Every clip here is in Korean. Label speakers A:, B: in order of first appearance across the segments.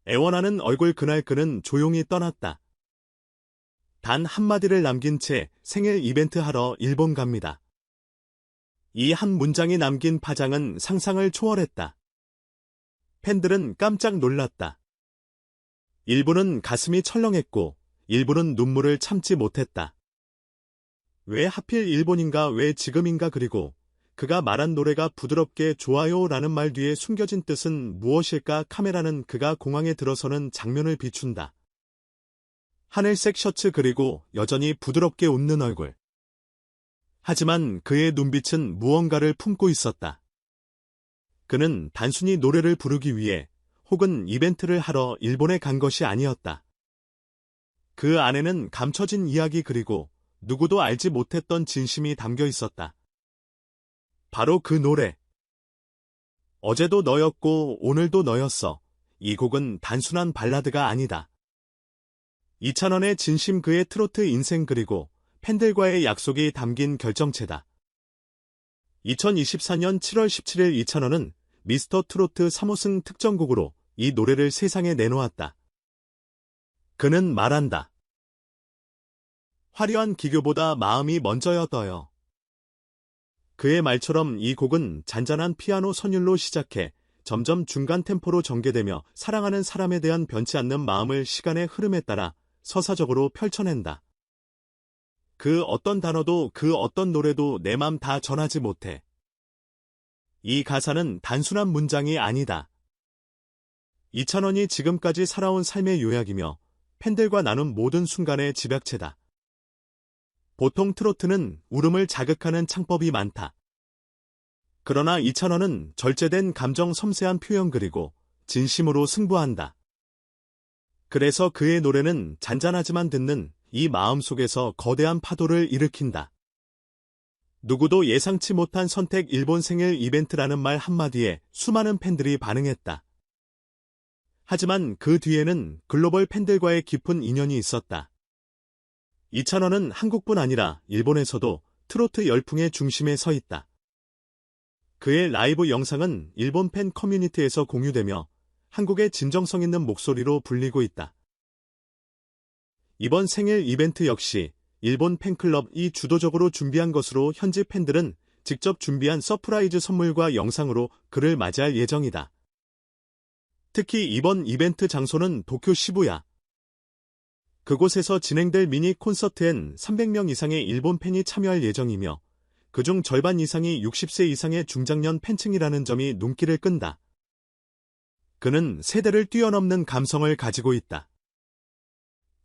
A: 애원하는 얼굴 그날 그는 조용히 떠났다. 단 한마디를 남긴 채 생일 이벤트 하러 일본 갑니다. 이 한 문장이 남긴 파장은 상상을 초월했다. 팬들은 깜짝 놀랐다. 일부는 가슴이 철렁했고 일부는 눈물을 참지 못했다. 왜 하필 일본인가 왜 지금인가 그리고 그가 말한 노래가 부드럽게 좋아요 라는 말 뒤에 숨겨진 뜻은 무엇일까 카메라는 그가 공항에 들어서는 장면을 비춘다. 하늘색 셔츠 그리고 여전히 부드럽게 웃는 얼굴. 하지만 그의 눈빛은 무언가를 품고 있었다. 그는 단순히 노래를 부르기 위해 혹은 이벤트를 하러 일본에 간 것이 아니었다. 그 안에는 감춰진 이야기 그리고 누구도 알지 못했던 진심이 담겨 있었다. 바로 그 노래. 어제도 너였고 오늘도 너였어. 이 곡은 단순한 발라드가 아니다. 이찬원의 진심 그의 트로트 인생 그리고 팬들과의 약속이 담긴 결정체다. 2024년 7월 17일 이찬원은 미스터 트로트 3호승 특정곡으로 이 노래를 세상에 내놓았다. 그는 말한다. 화려한 기교보다 마음이 먼저였어요. 그의 말처럼 이 곡은 잔잔한 피아노 선율로 시작해 점점 중간 템포로 전개되며 사랑하는 사람에 대한 변치 않는 마음을 시간의 흐름에 따라 서사적으로 펼쳐낸다. 그 어떤 단어도 그 어떤 노래도 내 맘 다 전하지 못해. 이 가사는 단순한 문장이 아니다. 이찬원이 지금까지 살아온 삶의 요약이며 팬들과 나눈 모든 순간의 집약체다. 보통 트로트는 울음을 자극하는 창법이 많다. 그러나 이찬원은 절제된 감정 섬세한 표현 그리고 진심으로 승부한다. 그래서 그의 노래는 잔잔하지만 듣는 이 마음 속에서 거대한 파도를 일으킨다. 누구도 예상치 못한 선택 일본 생일 이벤트라는 말 한마디에 수많은 팬들이 반응했다. 하지만 그 뒤에는 글로벌 팬들과의 깊은 인연이 있었다. 이찬원은 한국뿐 아니라 일본에서도 트로트 열풍의 중심에 서 있다. 그의 라이브 영상은 일본 팬 커뮤니티에서 공유되며 한국의 진정성 있는 목소리로 불리고 있다. 이번 생일 이벤트 역시 일본 팬클럽이 주도적으로 준비한 것으로 현지 팬들은 직접 준비한 서프라이즈 선물과 영상으로 그를 맞이할 예정이다. 특히 이번 이벤트 장소는 도쿄 시부야. 그곳에서 진행될 미니 콘서트엔 300명 이상의 일본 팬이 참여할 예정이며 그중 절반 이상이 60세 이상의 중장년 팬층이라는 점이 눈길을 끈다. 그는 세대를 뛰어넘는 감성을 가지고 있다.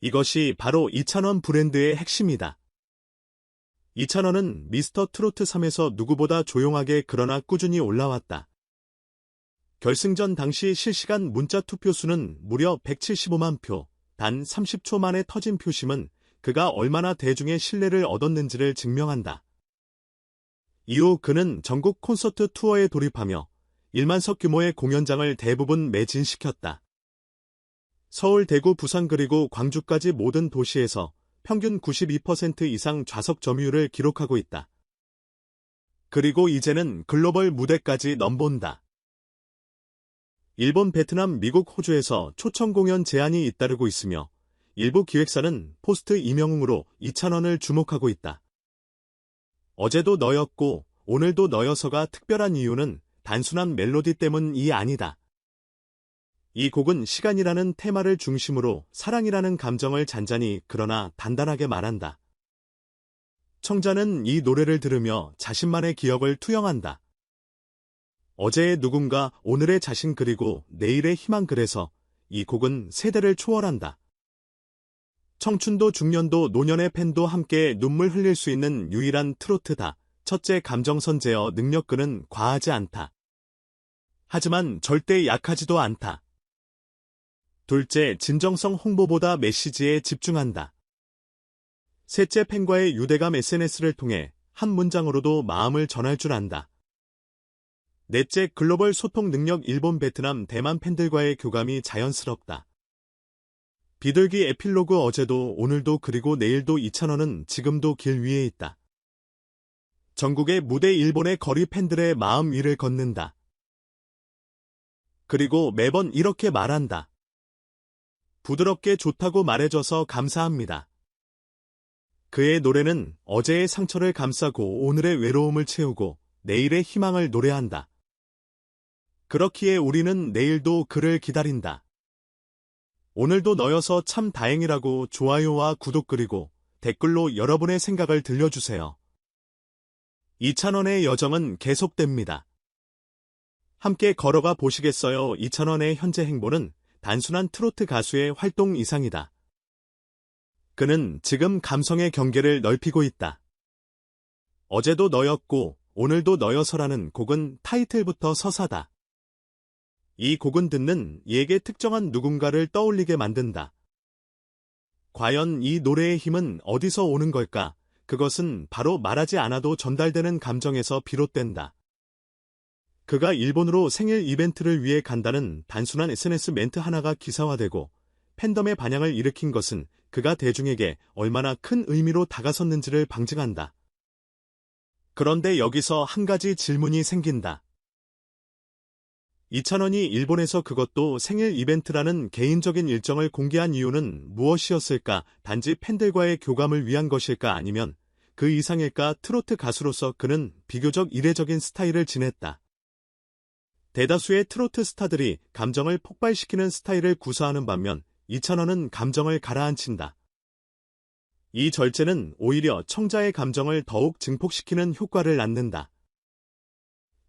A: 이것이 바로 이찬원 브랜드의 핵심이다. 이찬원은 미스터 트로트 3에서 누구보다 조용하게 그러나 꾸준히 올라왔다. 결승전 당시 실시간 문자 투표 수는 무려 175만 표. 단 30초 만에 터진 표심은 그가 얼마나 대중의 신뢰를 얻었는지를 증명한다. 이후 그는 전국 콘서트 투어에 돌입하며 1만석 규모의 공연장을 대부분 매진시켰다. 서울, 대구, 부산 그리고 광주까지 모든 도시에서 평균 92% 이상 좌석 점유율을 기록하고 있다. 그리고 이제는 글로벌 무대까지 넘본다. 일본, 베트남, 미국, 호주에서 초청 공연 제안이 잇따르고 있으며 일부 기획사는 포스트 임영웅으로 이찬원을 주목하고 있다. 어제도 너였고 오늘도 너여서가 특별한 이유는 단순한 멜로디 때문이 아니다. 이 곡은 시간이라는 테마를 중심으로 사랑이라는 감정을 잔잔히 그러나 단단하게 말한다. 청자는 이 노래를 들으며 자신만의 기억을 투영한다. 어제의 누군가, 오늘의 자신 그리고 내일의 희망 그래서 이 곡은 세대를 초월한다. 청춘도 중년도 노년의 팬도 함께 눈물 흘릴 수 있는 유일한 트로트다. 첫째 감정선 제어 능력 그는 과하지 않다. 하지만 절대 약하지도 않다. 둘째 진정성 홍보보다 메시지에 집중한다. 셋째 팬과의 유대감 SNS를 통해 한 문장으로도 마음을 전할 줄 안다. 넷째 글로벌 소통 능력 일본, 베트남, 대만 팬들과의 교감이 자연스럽다. 비둘기 에필로그 어제도 오늘도 그리고 내일도 이찬원은 지금도 길 위에 있다. 전국의 무대 일본의 거리 팬들의 마음 위를 걷는다. 그리고 매번 이렇게 말한다. 부드럽게 좋다고 말해줘서 감사합니다. 그의 노래는 어제의 상처를 감싸고 오늘의 외로움을 채우고 내일의 희망을 노래한다. 그렇기에 우리는 내일도 그를 기다린다. 오늘도 너여서 참 다행이라고 좋아요와 구독 그리고 댓글로 여러분의 생각을 들려주세요. 이찬원의 여정은 계속됩니다. 함께 걸어가 보시겠어요? 이찬원의 현재 행보는 단순한 트로트 가수의 활동 이상이다. 그는 지금 감성의 경계를 넓히고 있다. 어제도 너였고 오늘도 너여서라는 곡은 타이틀부터 서사다. 이 곡은 듣는 이에게 특정한 누군가를 떠올리게 만든다. 과연 이 노래의 힘은 어디서 오는 걸까? 그것은 바로 말하지 않아도 전달되는 감정에서 비롯된다. 그가 일본으로 생일 이벤트를 위해 간다는 단순한 SNS 멘트 하나가 기사화되고 팬덤의 반향을 일으킨 것은 그가 대중에게 얼마나 큰 의미로 다가섰는지를 방증한다. 그런데 여기서 한 가지 질문이 생긴다. 이찬원이 일본에서 그것도 생일 이벤트라는 개인적인 일정을 공개한 이유는 무엇이었을까? 단지 팬들과의 교감을 위한 것일까? 아니면 그 이상일까? 트로트 가수로서 그는 비교적 이례적인 스타일을 지녔다. 대다수의 트로트 스타들이 감정을 폭발시키는 스타일을 구사하는 반면 이찬원은 감정을 가라앉힌다. 이 절제는 오히려 청자의 감정을 더욱 증폭시키는 효과를 낳는다.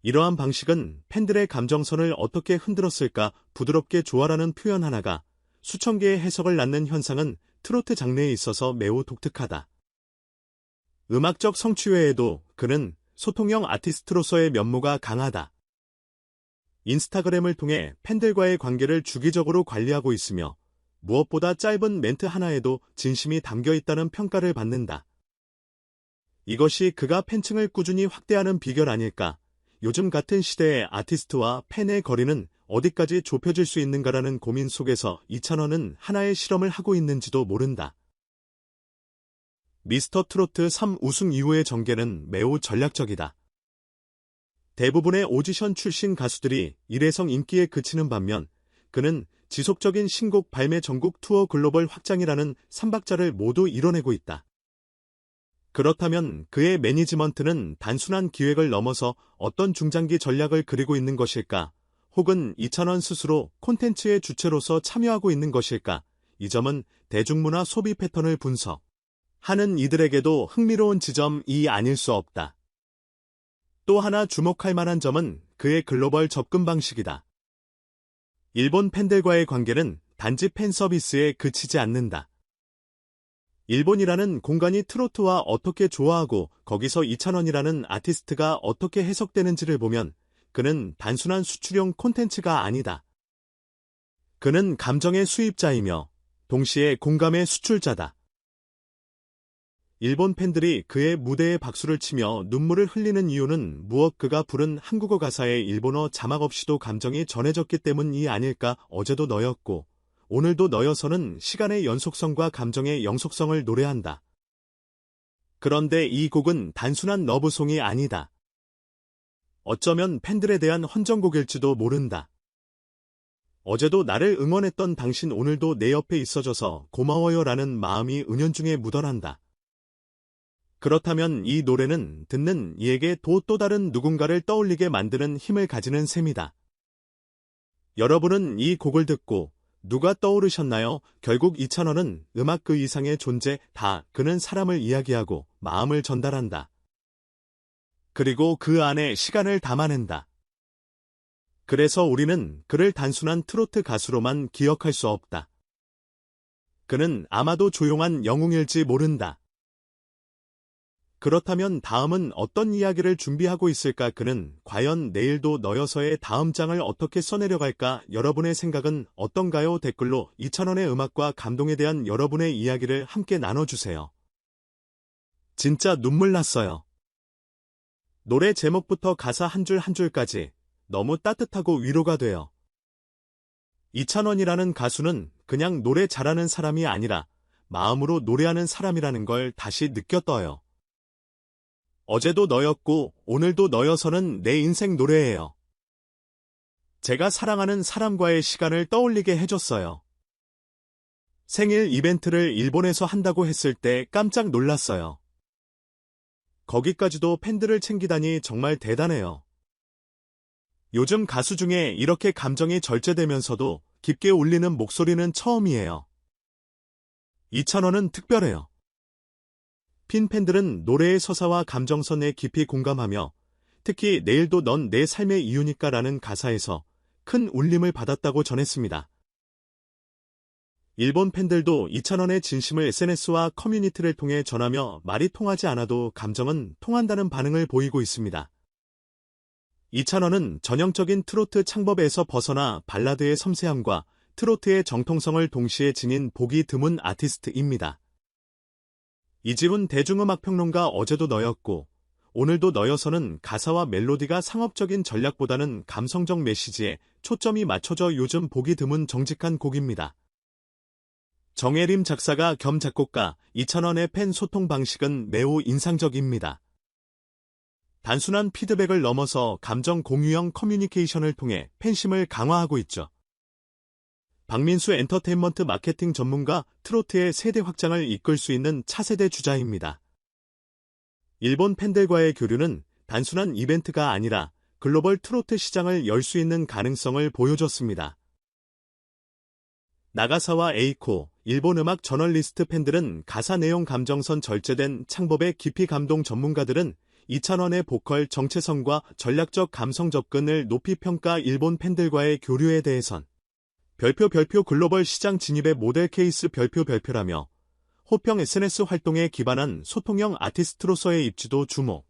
A: 이러한 방식은 팬들의 감정선을 어떻게 흔들었을까? 부드럽게 좋아라는 표현 하나가 수천 개의 해석을 낳는 현상은 트로트 장르에 있어서 매우 독특하다. 음악적 성취 외에도 그는 소통형 아티스트로서의 면모가 강하다. 인스타그램을 통해 팬들과의 관계를 주기적으로 관리하고 있으며 무엇보다 짧은 멘트 하나에도 진심이 담겨 있다는 평가를 받는다. 이것이 그가 팬층을 꾸준히 확대하는 비결 아닐까? 요즘 같은 시대의 아티스트와 팬의 거리는 어디까지 좁혀질 수 있는가라는 고민 속에서 이찬원은 하나의 실험을 하고 있는지도 모른다. 미스터 트로트 3 우승 이후의 전개는 매우 전략적이다. 대부분의 오디션 출신 가수들이 일회성 인기에 그치는 반면 그는 지속적인 신곡 발매 전국 투어 글로벌 확장이라는 3박자를 모두 이뤄내고 있다. 그렇다면 그의 매니지먼트는 단순한 기획을 넘어서 어떤 중장기 전략을 그리고 있는 것일까? 혹은 이찬원 스스로 콘텐츠의 주체로서 참여하고 있는 것일까? 이 점은 대중문화 소비 패턴을 분석하는 이들에게도 흥미로운 지점이 아닐 수 없다. 또 하나 주목할 만한 점은 그의 글로벌 접근 방식이다. 일본 팬들과의 관계는 단지 팬 서비스에 그치지 않는다. 일본이라는 공간이 트로트와 어떻게 조화하고 거기서 이찬원이라는 아티스트가 어떻게 해석되는지를 보면 그는 단순한 수출용 콘텐츠가 아니다. 그는 감정의 수입자이며 동시에 공감의 수출자다. 일본 팬들이 그의 무대에 박수를 치며 눈물을 흘리는 이유는 무엇? 그가 부른 한국어 가사에 일본어 자막 없이도 감정이 전해졌기 때문이 아닐까? 어제도 너였고 오늘도 너여서는 시간의 연속성과 감정의 영속성을 노래한다. 그런데 이 곡은 단순한 러브송이 아니다. 어쩌면 팬들에 대한 헌정곡일지도 모른다. 어제도 나를 응원했던 당신 오늘도 내 옆에 있어줘서 고마워요라는 마음이 은연중에 묻어난다. 그렇다면 이 노래는 듣는 이에게 또 다른 누군가를 떠올리게 만드는 힘을 가지는 셈이다. 여러분은 이 곡을 듣고 누가 떠오르셨나요? 결국 이찬원은 음악 그 이상의 존재, 그는 사람을 이야기하고 마음을 전달한다. 그리고 그 안에 시간을 담아낸다. 그래서 우리는 그를 단순한 트로트 가수로만 기억할 수 없다. 그는 아마도 조용한 영웅일지 모른다. 그렇다면 다음은 어떤 이야기를 준비하고 있을까? 그는 과연 내일도 너여서의 다음 장을 어떻게 써내려갈까? 여러분의 생각은 어떤가요? 댓글로 이찬원의 음악과 감동에 대한 여러분의 이야기를 함께 나눠주세요. 진짜 눈물 났어요. 노래 제목부터 가사 한 줄 한 줄까지 너무 따뜻하고 위로가 돼요. 이찬원이라는 가수는 그냥 노래 잘하는 사람이 아니라 마음으로 노래하는 사람이라는 걸 다시 느꼈어요. 어제도 너였고 오늘도 너여서는 내 인생 노래예요. 제가 사랑하는 사람과의 시간을 떠올리게 해줬어요. 생일 이벤트를 일본에서 한다고 했을 때 깜짝 놀랐어요. 거기까지도 팬들을 챙기다니 정말 대단해요. 요즘 가수 중에 이렇게 감정이 절제되면서도 깊게 울리는 목소리는 처음이에요. 이찬원은 특별해요. 핀 팬들은 노래의 서사와 감정선에 깊이 공감하며 특히 내일도 넌 내 삶의 이유니까 라는 가사에서 큰 울림을 받았다고 전했습니다. 일본 팬들도 이찬원의 진심을 SNS와 커뮤니티를 통해 전하며 말이 통하지 않아도 감정은 통한다는 반응을 보이고 있습니다. 이찬원은 전형적인 트로트 창법에서 벗어나 발라드의 섬세함과 트로트의 정통성을 동시에 지닌 보기 드문 아티스트입니다. 이지훈 대중음악평론가 어제도 너였고 오늘도 너여서는 가사와 멜로디가 상업적인 전략보다는 감성적 메시지에 초점이 맞춰져 요즘 보기 드문 정직한 곡입니다. 정혜림 작사가 겸 작곡가 이찬원의 팬 소통 방식은 매우 인상적입니다. 단순한 피드백을 넘어서 감정 공유형 커뮤니케이션을 통해 팬심을 강화하고 있죠. 박민수 엔터테인먼트 마케팅 전문가 트로트의 세대 확장을 이끌 수 있는 차세대 주자입니다. 일본 팬들과의 교류는 단순한 이벤트가 아니라 글로벌 트로트 시장을 열 수 있는 가능성을 보여줬습니다. 나가사와 에이코, 일본 음악 저널리스트 팬들은 가사 내용 감정선 절제된 창법의 깊이 감동 전문가들은 이찬원의 보컬 정체성과 전략적 감성 접근을 높이 평가 일본 팬들과의 교류에 대해선 별표 글로벌 시장 진입의 모델 케이스 별표라며 호평 SNS 활동에 기반한 소통형 아티스트로서의 입지도 주목.